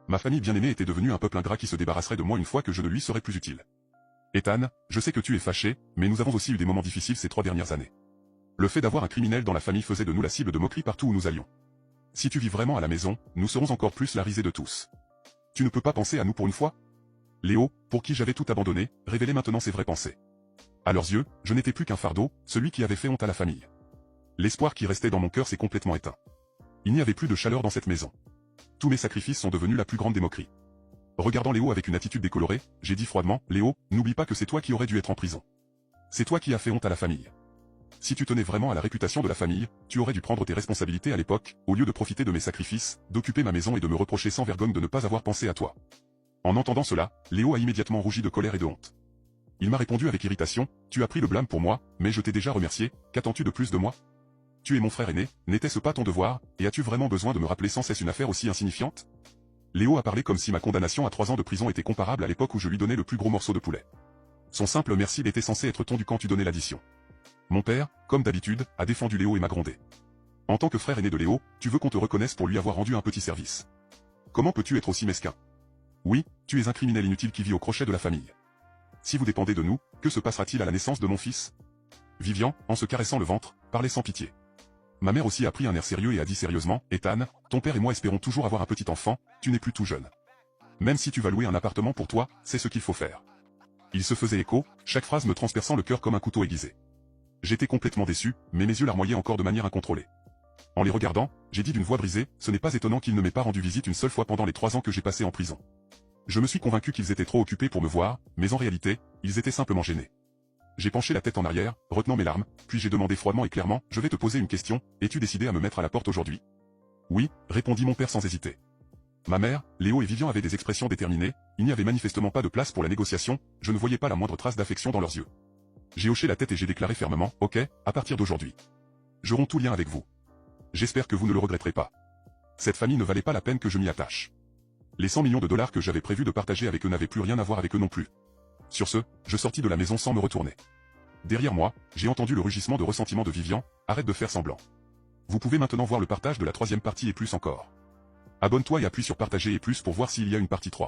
Ma famille bien-aimée était devenue un peuple ingrat qui se débarrasserait de moi une fois que je ne lui serais plus utile. Ethan, je sais que tu es fâché, mais nous avons aussi eu des moments difficiles ces 3 dernières années. Le fait d'avoir un criminel dans la famille faisait de nous la cible de moqueries partout où nous allions. Si tu vis vraiment à la maison, nous serons encore plus la risée de tous. Tu ne peux pas penser à nous pour une fois? Léo, pour qui j'avais tout abandonné, révélait maintenant ses vraies pensées. À leurs yeux, je n'étais plus qu'un fardeau, celui qui avait fait honte à la famille. L'espoir qui restait dans mon cœur s'est complètement éteint. Il n'y avait plus de chaleur dans cette maison. Tous mes sacrifices sont devenus la plus grande des moqueries. Regardant Léo avec une attitude décolorée, j'ai dit froidement, Léo, n'oublie pas que c'est toi qui aurais dû être en prison. C'est toi qui as fait honte à la famille. Si tu tenais vraiment à la réputation de la famille, tu aurais dû prendre tes responsabilités à l'époque, au lieu de profiter de mes sacrifices, d'occuper ma maison et de me reprocher sans vergogne de ne pas avoir pensé à toi. En entendant cela, Léo a immédiatement rougi de colère et de honte. Il m'a répondu avec irritation, tu as pris le blâme pour moi, mais je t'ai déjà remercié, qu'attends-tu de plus de moi? Tu es mon frère aîné, n'était-ce pas ton devoir, et as-tu vraiment besoin de me rappeler sans cesse une affaire aussi insignifiante? Léo a parlé comme si ma condamnation à 3 ans de prison était comparable à l'époque où je lui donnais le plus gros morceau de poulet. Son simple merci était censé être tondu quand tu donnais l'addition. Mon père, comme d'habitude, a défendu Léo et m'a grondé. En tant que frère aîné de Léo, tu veux qu'on te reconnaisse pour lui avoir rendu un petit service. Comment peux-tu être aussi mesquin? Oui, tu es un criminel inutile qui vit au crochet de la famille. Si vous dépendez de nous, que se passera-t-il à la naissance de mon fils? Vivian, en se caressant le ventre, parlait sans pitié. Ma mère aussi a pris un air sérieux et a dit sérieusement, Ethan, ton père et moi espérons toujours avoir un petit enfant, tu n'es plus tout jeune. Même si tu vas louer un appartement pour toi, c'est ce qu'il faut faire. Il se faisait écho, chaque phrase me transperçant le cœur comme un couteau aiguisé. J'étais complètement déçu, mais mes yeux larmoyaient encore de manière incontrôlée. En les regardant, j'ai dit d'une voix brisée, ce n'est pas étonnant qu'il ne m'ait pas rendu visite une seule fois pendant les 3 ans que j'ai passés en prison. Je me suis convaincu qu'ils étaient trop occupés pour me voir, mais en réalité, ils étaient simplement gênés. J'ai penché la tête en arrière, retenant mes larmes, puis j'ai demandé froidement et clairement, je vais te poser une question, es-tu décidé à me mettre à la porte aujourd'hui? Oui, répondit mon père sans hésiter. Ma mère, Léo et Vivian avaient des expressions déterminées, il n'y avait manifestement pas de place pour la négociation, je ne voyais pas la moindre trace d'affection dans leurs yeux. J'ai hoché la tête et j'ai déclaré fermement, ok, à partir d'aujourd'hui. Je romps tout lien avec vous. J'espère que vous ne le regretterez pas. Cette famille ne valait pas la peine que je m'y attache. Les 100 millions de dollars que j'avais prévu de partager avec eux n'avaient plus rien à voir avec eux non plus. Sur ce, je sortis de la maison sans me retourner. Derrière moi, j'ai entendu le rugissement de ressentiment de Vivian, arrête de faire semblant. Vous pouvez maintenant voir le partage de la 3e partie et plus encore. Abonne-toi et appuie sur partager et plus pour voir s'il y a une partie 3.